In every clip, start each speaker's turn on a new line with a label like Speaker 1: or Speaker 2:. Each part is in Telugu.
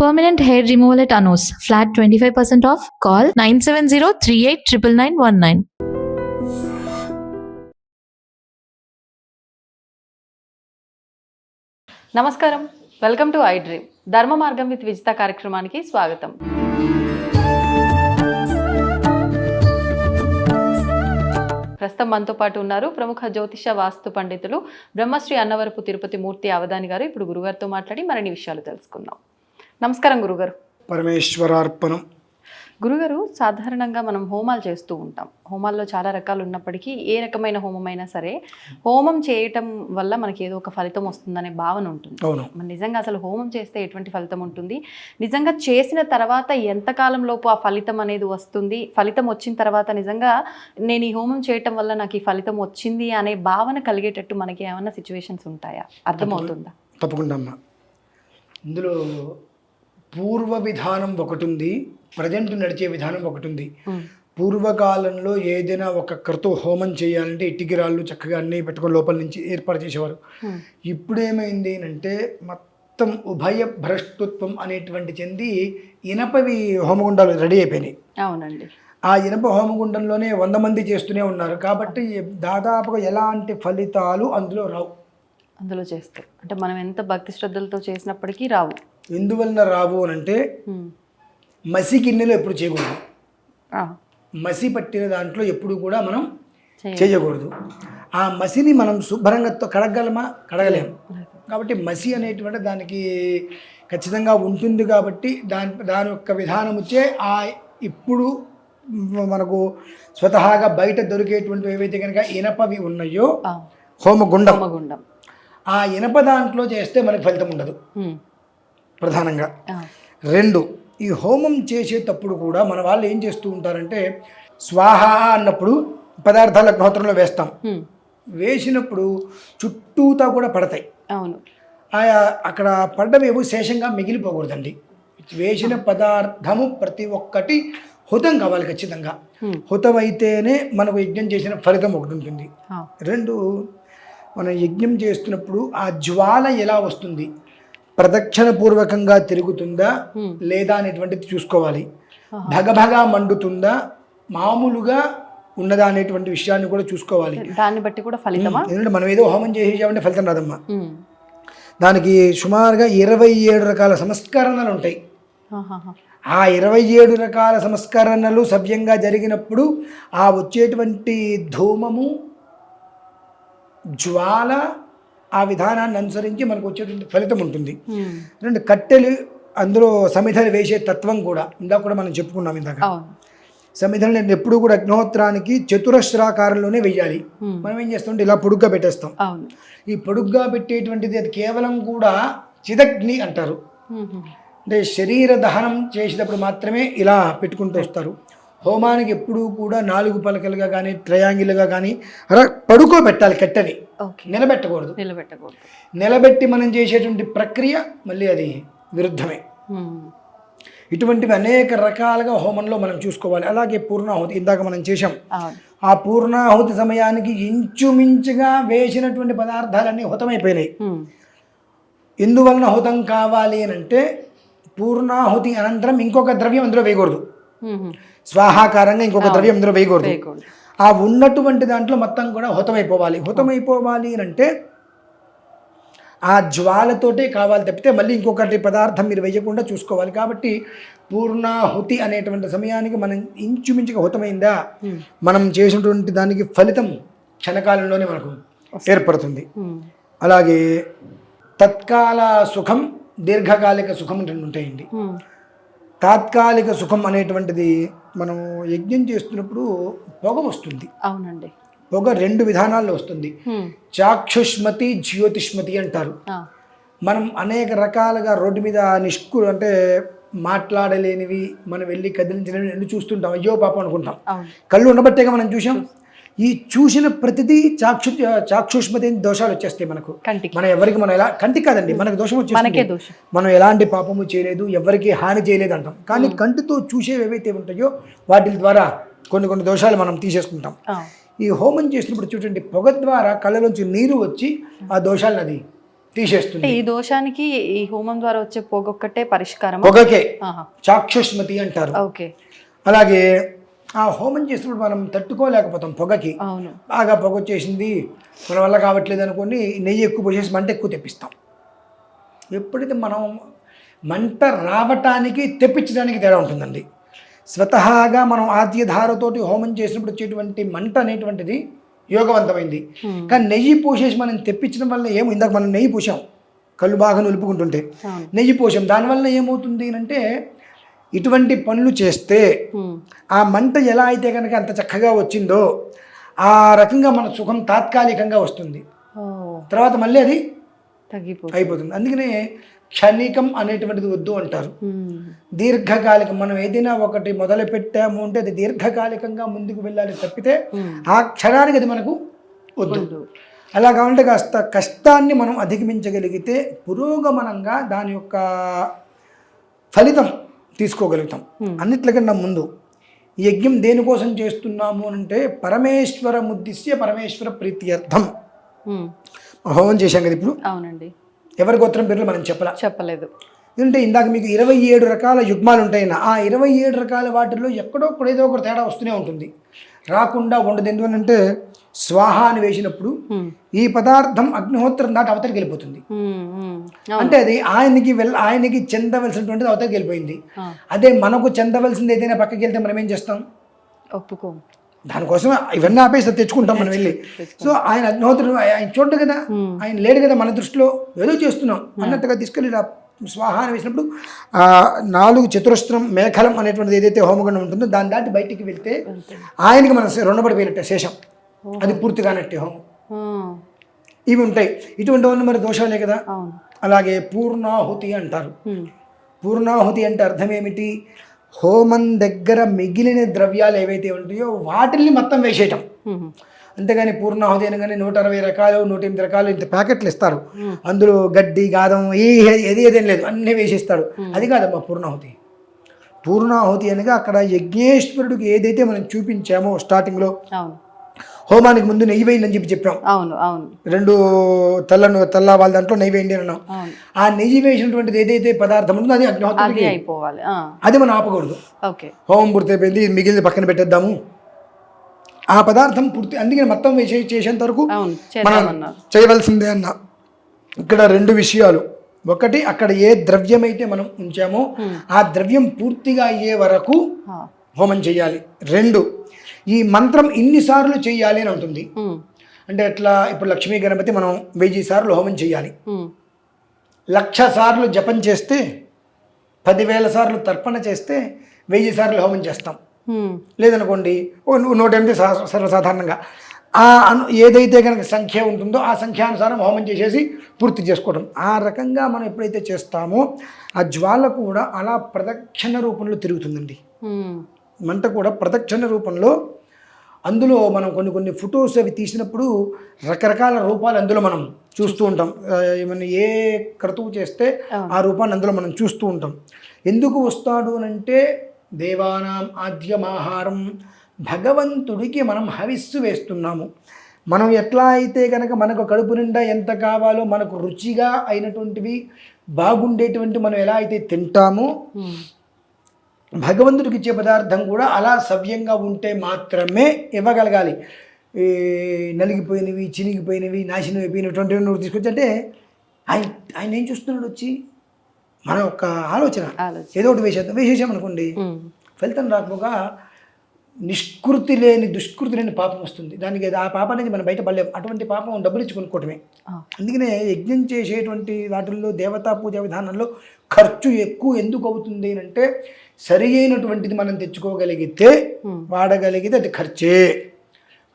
Speaker 1: Permanent hair removal at Anos. Flat 25% off. Call 970-389919.
Speaker 2: నమస్కారం, వెల్కమ్ టు ఐ డ్రీమ్. ధర్మ మార్గం విత్ విజిత కార్యక్రమానికి స్వాగతం. ప్రస్తుతం మనతో పాటు ఉన్నారు ప్రముఖ జ్యోతిష వాస్తు పండితులు బ్రహ్మశ్రీ అన్నవరపు తిరుపతి మూర్తి అవధాని గారు. ఇప్పుడు గురుగారితో మాట్లాడి మరిన్ని విషయాలు తెలుసుకుందాం. నమస్కారం గురుగారు.
Speaker 3: పరమేశ్వరార్పణం.
Speaker 2: గురుగారు, సాధారణంగా మనం హోమాలు చేస్తూ ఉంటాం. హోమాల్లో చాలా రకాలు ఉన్నప్పటికీ ఏ రకమైన హోమమైనా సరే హోమం చేయటం వల్ల మనకి ఏదో ఒక ఫలితం వస్తుందనే భావన ఉంటుంది. మన నిజంగా అసలు హోమం చేస్తే ఎటువంటి ఫలితం ఉంటుంది, నిజంగా చేసిన తర్వాత ఎంతకాలం లోపు ఆ ఫలితం అనేది వస్తుంది, ఫలితం వచ్చిన తర్వాత నిజంగా నేను ఈ హోమం చేయటం వల్ల నాకు ఈ ఫలితం వచ్చింది అనే భావన కలిగేటట్టు మనకి ఏమైనా సిచ్యువేషన్స్ ఉంటాయా? అర్థమవుతుందా?
Speaker 3: తప్పకుండా అమ్మా. ఇందులో పూర్వ విధానం ఒకటి ఉంది, ప్రజెంట్ నడిచే విధానం ఒకటి ఉంది. పూర్వకాలంలో ఏదైనా ఒక క్రతు హోమం చేయాలంటే ఇటుకి రాళ్ళు చక్కగా అన్నీ పెట్టుకొని లోపల నుంచి ఏర్పాటు చేసేవారు. ఇప్పుడు ఏమైంది అంటే మొత్తం ఉభయ భ్రష్టత్వం అనేటువంటి చెంది ఇనపవి హోమగుండాలు రెడీ అయిపోయినాయి.
Speaker 2: అవునండి.
Speaker 3: ఆ ఇనప హోమగుండంలోనే 100 మంది చేస్తూనే ఉన్నారు. కాబట్టి దాదాపుగా ఎలాంటి ఫలితాలు అందులో రావు.
Speaker 2: అందులో చేస్తే అంటే మనం ఎంత భక్తి శ్రద్ధలతో చేసినప్పటికీ రావు.
Speaker 3: ఎందువలన రావు అని అంటే మసి గిన్నెలో ఎప్పుడు చేయకూడదు, మసి పట్టిన దాంట్లో ఎప్పుడు కూడా మనం చేయకూడదు. ఆ మసిని మనం శుభ్రంగా కడగలమా? కడగలేము. కాబట్టి మసి అనేటువంటి దానికి ఖచ్చితంగా ఉంటుంది. కాబట్టి దాని యొక్క విధానం వచ్చే ఇప్పుడు మనకు స్వతహాగా బయట దొరికేటువంటి ఏవైతే కనుక ఇనపవి ఉన్నాయో హోమగుండం, ఆ ఇనప దాంట్లో చేస్తే మనకి ఫలితం ఉండదు ప్రధానంగా. 2, ఈ హోమం చేసేటప్పుడు కూడా మన వాళ్ళు ఏం చేస్తూ ఉంటారంటే స్వాహ అన్నప్పుడు పదార్థాలు అగ్నిహోత్రంలో వేస్తాం. వేసినప్పుడు చుట్టూతా కూడా పడతాయి.
Speaker 2: అవును.
Speaker 3: అక్కడ పడ్డవేమో శేషంగా మిగిలిపోకూడదండి. వేసిన పదార్థము ప్రతి ఒక్కటి హుతం కావాలి ఖచ్చితంగా. హుతం అయితేనే మనకు యజ్ఞం చేసిన ఫలితం ఒకటి ఉంటుంది. 2, మనం యజ్ఞం చేస్తున్నప్పుడు ఆ జ్వాల ఎలా వస్తుంది, ప్రదక్షిణ పూర్వకంగా తిరుగుతుందా లేదా అనేటువంటిది చూసుకోవాలి. భగభగా మండుతుందా, మామూలుగా ఉన్నదా అనేటువంటి విషయాన్ని కూడా చూసుకోవాలి.
Speaker 2: దాన్ని బట్టి కూడా ఫలితమా? ఎందుకంటే
Speaker 3: మనం ఏదో హోమం చేసేసామంటే ఫలితం రాదమ్మా. దానికి సుమారుగా 27 రకాల సంస్కరణలు ఉంటాయి. ఆ 27 రకాల సంస్కరణలు సవ్యంగా జరిగినప్పుడు ఆ వచ్చేటువంటి ధూమము, జ్వాల ఆ విధానాన్ని అనుసరించి మనకు వచ్చేటువంటి ఫలితం ఉంటుంది. 2, కట్టెలు అందులో సమిధలు వేసే తత్వం కూడా ఇందాక కూడా మనం చెప్పుకున్నాం. ఇందాక సమిధలు ఎప్పుడు కూడా అగ్నిహోత్రానికి చతురస్రాకారంలోనే వెయ్యాలి. మనం ఏం చేస్తామంటే ఇలా పొడుగ్గా పెట్టేస్తాం. ఈ పొడుగ్గా పెట్టేటువంటిది అది కేవలం కూడా చిదగ్ని అంటారు. అంటే శరీర దహనం చేసేటప్పుడు మాత్రమే ఇలా పెట్టుకుంటూ వస్తారు. హోమానికి ఎప్పుడూ కూడా 4 పలకలుగా కానీ ట్రయాంగిల్గా కానీ అలా పడుకోబెట్టాలి. కట్టెని నిలబెట్టకూడదు. నిలబెట్టి మనం చేసేటువంటి ప్రక్రియ మళ్ళీ అది విరుద్ధమే. ఇటువంటివి అనేక రకాలుగా హోమంలో మనం చూసుకోవాలి. అలాగే పూర్ణాహుతి ఇందాక మనం చేసాం. ఆ పూర్ణాహుతి సమయానికి ఇంచుమించుగా వేసినటువంటి పదార్థాలన్నీ హుతమైపోయినాయి. ఎందువలన హుతం కావాలి అని అంటే పూర్ణాహుతి అనంతరం ఇంకొక ద్రవ్యం అందులో వేయకూడదు. స్వాహాకారంగా ఇంకొక ద్రవ్యం అందులో వేయకూడదు. ఆ ఉన్నటువంటి దాంట్లో మొత్తం కూడా హుతమైపోవాలి. హుతమైపోవాలి అని అంటే ఆ జ్వాలతోటే కావాలి తప్పితే మళ్ళీ ఇంకొకటి పదార్థం మీరు వేయకుండా చూసుకోవాలి. కాబట్టి పూర్ణాహుతి అనేటువంటి సమయానికి మనం ఇంచుమించుగా హుతమైందా, మనం చేసినటువంటి దానికి ఫలితం క్షణకాలంలోనే మనకు ఏర్పడుతుంది. అలాగే తత్కాల సుఖం, దీర్ఘకాలిక సుఖం రెండు ఉంటాయండి. తాత్కాలిక సుఖం అనేటువంటిది మనం యజ్ఞం చేస్తున్నప్పుడు పొగ వస్తుంది.
Speaker 2: అవునండి.
Speaker 3: పొగ 2 విధానాల్లో వస్తుంది. చాక్షుష్మతి, జ్యోతిష్మతి అంటారు. మనం అనేక రకాలుగా రోడ్డు మీద అంటే మాట్లాడలేనివి, మనం వెళ్ళి కదిలించలేనివి చూస్తుంటాం. అయ్యో పాపం అనుకుంటాం. కళ్ళు ఉండబట్టేగా మనం చూసాం. ఈ చూసిన ప్రతిదీ చాక్షుష్మతి దోషాలు వచ్చేస్తాయి మనకు. మనం ఎవరికి మనం ఎలా కంటికి కాదండి, మనకు దోషం వచ్చేస్తుంది. మనం ఎలాంటి పాపము చేయలేదు, ఎవరికి హాని చేయలేదు అంటాం. కానీ కంటితో చూసేవి ఏవైతే ఉంటాయో వాటి ద్వారా కొన్ని దోషాలు మనం తీసేసుకుంటాం. ఈ హోమం చేసినప్పుడు చూడండి, పొగ ద్వారా కళ్ళలోంచి నీరు వచ్చి ఆ దోషాలను అది తీసేస్తుంది.
Speaker 2: ఈ దోషానికి ఈ హోమం ద్వారా వచ్చే పొగొక్కటే పరిష్కారం.
Speaker 3: పొగకే చాక్షుష్మతి అంటారు.
Speaker 2: ఓకే.
Speaker 3: అలాగే ఆ హోమం చేసినప్పుడు మనం తట్టుకోలేకపోతాం పొగకి.
Speaker 2: అవును.
Speaker 3: బాగా పొగ వచ్చేసింది, మన వల్ల కావట్లేదు అనుకోని నెయ్యి ఎక్కువ పోసేసి మంట ఎక్కువ తెప్పిస్తాం. ఎప్పుడైతే మనం మంట రావటానికి తెప్పించడానికి తేడా ఉంటుందండి. స్వతహాగా మనం ఆద్యధారతోటి హోమం చేసినప్పుడు వచ్చేటువంటి మంట అనేటువంటిది యోగవంతమైంది. కానీ నెయ్యి పోసేసి మనం తెప్పించడం వల్ల ఇందాక మనం నెయ్యి పోసాం, కళ్ళు బాగా నిలుపుకుంటుంటే నెయ్యి పోసాం, దానివల్ల ఏమవుతుంది అంటే ఇటువంటి పనులు చేస్తే ఆ మంట ఎలా అయితే కనుక అంత చక్కగా వచ్చిందో ఆ రకంగా మన సుఖం తాత్కాలికంగా వస్తుంది, తర్వాత మళ్ళీ అది అయిపోతుంది. అందుకనే క్షణికం అనేటువంటిది వద్దు అంటారు. దీర్ఘకాలికం, మనం ఏదైనా ఒకటి మొదలు పెట్టాము అంటే అది దీర్ఘకాలికంగా ముందుకు వెళ్ళాలి తప్పితే ఆ క్షణానికి అది మనకు వద్దు. అలా కావాలంటే కాస్త కష్టాన్ని మనం అధిగమించగలిగితే పురోగమనంగా దాని యొక్క ఫలితం తీసుకోగలుగుతాం. అన్నిట్లకన్నా ముందు యజ్ఞం దేనికోసం చేస్తున్నాము అంటే పరమేశ్వర ముద్దిశ్య పరమేశ్వర ప్రీత్యర్థం హోమం చేశాం కదా ఇప్పుడు.
Speaker 2: అవునండి.
Speaker 3: ఎవరి గోత్రం పేర్లు మనం
Speaker 2: చెప్పలేదు.
Speaker 3: ఎందుకంటే ఇందాక మీకు 27 రకాల యుగ్మాలు ఉంటాయి. ఆ 27 రకాల వాటిల్లో ఎక్కడో ఏదో ఒకటి తేడా వస్తూనే ఉంటుంది, రాకుండా ఉండదు. ఎందుకంటే స్వాహ అని వేసినప్పుడు ఈ పదార్థం అగ్నిహోత్రం దాటి అవతలికి వెళ్ళిపోతుంది. అంటే అది ఆయనకి చెందవలసినటువంటిది అవతలికి వెళ్ళిపోయింది. అదే మనకు చెందవలసింది ఏదైనా పక్కకి వెళ్తే మనం ఏం చేస్తాం?
Speaker 2: ఒప్పుకోం.
Speaker 3: దానికోసం ఇవన్నీ ఆపేసి తెచ్చుకుంటాం మనం వెళ్ళి. సో ఆయన అగ్నిహోత్రుడు ఆయన చూడదు కదా, ఆయన లేడు కదా, మన దృష్టిలో ఏదో చేస్తున్నాం అన్నట్టుగా తీసుకెళ్ళి స్వాహ అని వేసినప్పుడు 4 చతురస్రం మేఖలం అనేటువంటిది ఏదైతే హోమగుండం ఉంటుందో దాన్ని దాటి బయటికి వెళ్తే ఆయనకి మనం రుణపడిపోయినట్టే, శేషం, అది పూర్తిగానట్టే హోమం. ఇవి ఉంటాయి. ఇటువంటివన్నీ మరి దోషాలే కదా. అలాగే పూర్ణాహుతి అంటారు. పూర్ణాహుతి అంటే అర్థం ఏమిటి? హోమం దగ్గర మిగిలిన ద్రవ్యాలు ఏవైతే ఉంటాయో వాటిల్ని మొత్తం వేసేయటం. అంతేగాని పూర్ణాహుతి అనగానే 160 రకాలు 108 రకాలు ఇంత ప్యాకెట్లు ఇస్తారు, అందులో గడ్డి గాదం ఏదేం లేదు, అన్నీ వేసేస్తాడు. అది కాదమ్మా పూర్ణాహుతి. పూర్ణాహుతి అనగా అక్కడ యజ్ఞేశ్వరుడికి ఏదైతే మనం చూపించామో స్టార్టింగ్లో హోమానికి ముందు నెయ్యి వేయండి అని చెప్పాం. 2 తెల్ల వాళ్ళ దాంట్లో నెయ్యి వేయండి అన్నాం. ఆ నెయ్యి వేసినటువంటిది ఏదైతే పదార్థం ఉందో అది అగ్నిహోత్రం అయిపోవాలి, అది మనం ఆపకూడదు. హోమం పూర్తయిపోయింది, మిగిలిన పక్కన పెట్టేద్దాము, ఆ పదార్థం పూర్తి. అందుకని మొత్తం చేసేంత వరకు మనం చేయవలసిందే అన్న. ఇక్కడ 2 విషయాలు. ఒకటి, అక్కడ ఏ ద్రవ్యం అయితే మనం ఉంచామో ఆ ద్రవ్యం పూర్తిగా అయ్యే వరకు హోమం చేయాలి. 2, ఈ మంత్రం ఇన్నిసార్లు చేయాలి అని ఉంటుంది. అంటే ఎట్లా? ఇప్పుడు లక్ష్మీ గణపతి మనం 1000 సార్లు హోమం చేయాలి. 1,00,000 సార్లు జపం చేస్తే, 10,000 సార్లు తర్పణ చేస్తే 1000 సార్లు హోమం చేస్తాం. లేదనుకోండి 108 సర్వసాధారణంగా ఏదైతే కనుక సంఖ్య ఉంటుందో ఆ సంఖ్యానుసారం హోమం చేసేసి పూర్తి చేసుకోవడం. ఆ రకంగా మనం ఎప్పుడైతే చేస్తామో ఆ జ్వాల కూడా అలా ప్రదక్షిణ రూపంలో తిరుగుతుందండి. మంట కూడా ప్రదక్షిణ రూపంలో. అందులో మనం కొన్ని ఫొటోస్ అవి తీసినప్పుడు రకరకాల రూపాలు అందులో మనం చూస్తూ ఉంటాం. ఏమన్నా ఏ క్రతువు చేస్తే ఆ రూపాన్ని అందులో మనం చూస్తూ ఉంటాం. ఎందుకు వస్తాడు అంటే దేవానాం ఆద్యమాహారం, భగవంతుడికి మనం హవిస్సు వేస్తున్నాము. మనం ఎట్లా అయితే కనుక మనకు కడుపు నిండా ఎంత కావాలో మనకు రుచిగా అయినటువంటివి బాగుండేటువంటి మనం ఎలా అయితే తింటామో భగవంతుడికి ఇచ్చే పదార్థం కూడా అలా సవ్యంగా ఉంటే మాత్రమే ఇవ్వగలగాలి. నలిగిపోయినవి, చినిగిపోయినవి, నాశనం అయిపోయినటువంటి నువ్వు తీసుకొచ్చి అంటే ఆయన ఏం చూస్తున్నాడు? వచ్చి మన యొక్క ఆలోచన ఏదో ఒకటి వేసేసామనుకోండి, ఫలితం రాకపోగా నిష్కృతి లేని దుష్కృతి లేని పాపం వస్తుంది. దానికి ఆ పాపం అనేది మనం బయట పడలేము. అటువంటి పాపం డబ్బులు ఇచ్చి కొనుక్కోవటమే. అందుకనే యజ్ఞం చేసేటువంటి వాటిల్లో దేవతా పూజా విధానంలో ఖర్చు ఎక్కువ ఎందుకు అవుతుంది అంటే సరి అయినటువంటిది మనం తెచ్చుకోగలిగితే వాడగలిగితే అది ఖర్చే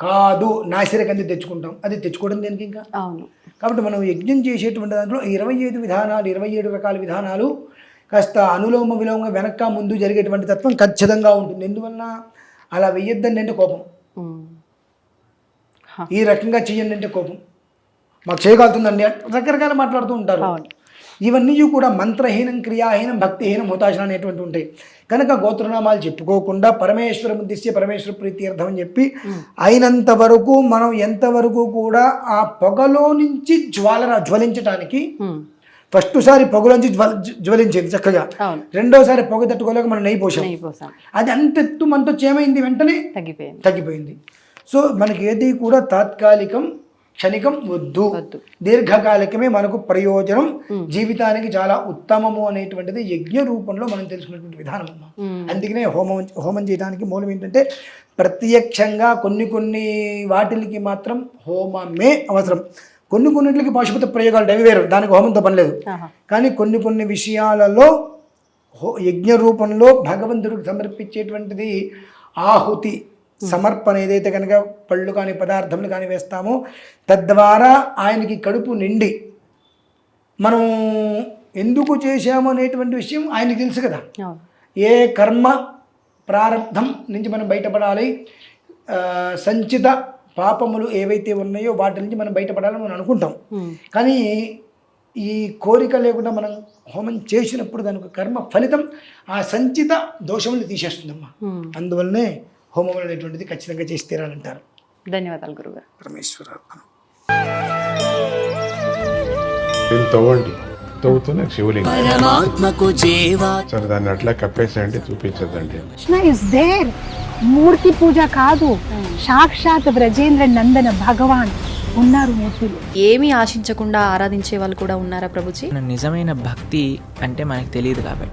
Speaker 3: కాదు. నాసిరకంది తెచ్చుకుంటాం, అది తెచ్చుకోవడం దేనికి ఇంకా. కాబట్టి మనం యజ్ఞం చేసేటువంటి దాంట్లో 25 విధానాలు, 27 రకాల విధానాలు కాస్త అనులోమ విలోమంగా వెనక ముందు జరిగేటువంటి తత్వం ఖచ్చితంగా ఉంటుంది. ఎందువల్ల అలా వెయ్యొద్దండి అంటే కోపం, ఈ రకంగా చెయ్యండి అంటే కోపం, మాకు చేయగలుగుతుందండి రకరకాల మాట్లాడుతూ ఉంటారు. ఇవన్నీ కూడా మంత్రహీనం, క్రియాహీనం, భక్తిహీనం, హుతాశనం అనేటువంటి ఉంటాయి. కనుక గోత్రనామాలు చెప్పుకోకుండా పరమేశ్వర ఉద్దేశ్య పరమేశ్వర ప్రీత్యర్థం అని చెప్పి అయినంత వరకు మనం ఎంతవరకు కూడా ఆ పొగలో నుంచి జ్వలించటానికి ఫస్ట్ సారి పొగలోంచి జ్వలించింది చక్కగా, రెండోసారి పొగ తట్టుకోలేక మనం నెయ్యి పోసాం. అది అంతెత్తు మనతో ఏమైంది, వెంటనే తగ్గిపోయింది. సో మనకి ఏది కూడా తాత్కాలికం, క్షణికం వద్దు, దీర్ఘకాలికమే మనకు ప్రయోజనం, జీవితానికి చాలా ఉత్తమము అనేటువంటిది యజ్ఞ రూపంలో మనం తెలుసుకున్నటువంటి విధానం అమ్మా. అందుకనే హోమం చేయడానికి మూలం ఏంటంటే ప్రత్యక్షంగా కొన్ని వాటికి మాత్రం హోమమే అవసరం, కొన్నిటికి పాశుపత ప్రయోగాలు అవి వేరు, దానికి హోమంతో పని లేదు. కానీ కొన్ని విషయాలలో యజ్ఞ రూపంలో భగవంతుడికి సమర్పించేటువంటిది ఆహుతి సమర్పణ ఏదైతే కనుక పళ్ళు కానీ పదార్థములు కానీ వేస్తామో తద్వారా ఆయనకి కడుపు నిండి మనం ఎందుకు చేశాము అనేటువంటి విషయం ఆయనకి తెలుసు కదా. ఏ కర్మ ప్రారంధం నుంచి మనం బయటపడాలి, సంచిత పాపములు ఏవైతే ఉన్నాయో వాటి నుంచి మనం బయటపడాలని మనం అనుకుంటాం. కానీ ఈ కోరిక లేకుండా మనం హోమం చేసినప్పుడు దానికి కర్మ ఫలితం ఆ సంచిత దోషములు తీసేస్తుందమ్మా. అందువల్లనే హోమం అనేటువంటిది ఖచ్చితంగా చేసి తీరాలంటారు.
Speaker 2: ధన్యవాదాలు గురుగారు.
Speaker 3: పరమేశ్వర
Speaker 4: తవ్వండి, తవ్వుతూనే శివలింగం సరే దాన్ని అట్లా కప్పేసేయండి, చూపించదండి.
Speaker 5: కృష్ణ ఇస్ దేర్, మూర్తి పూజ కాదు, సాక్షాత్ బ్రజేంద్ర నందన భగవాన్ ఉన్నారు మూర్తులు.
Speaker 6: ఏమీ ఆశించకుండా ఆరాధించే వాళ్ళు కూడా ఉన్నారా ప్రభుజీ?
Speaker 7: నిజమైన భక్తి అంటే మనకు తెలియదు కాబట్టి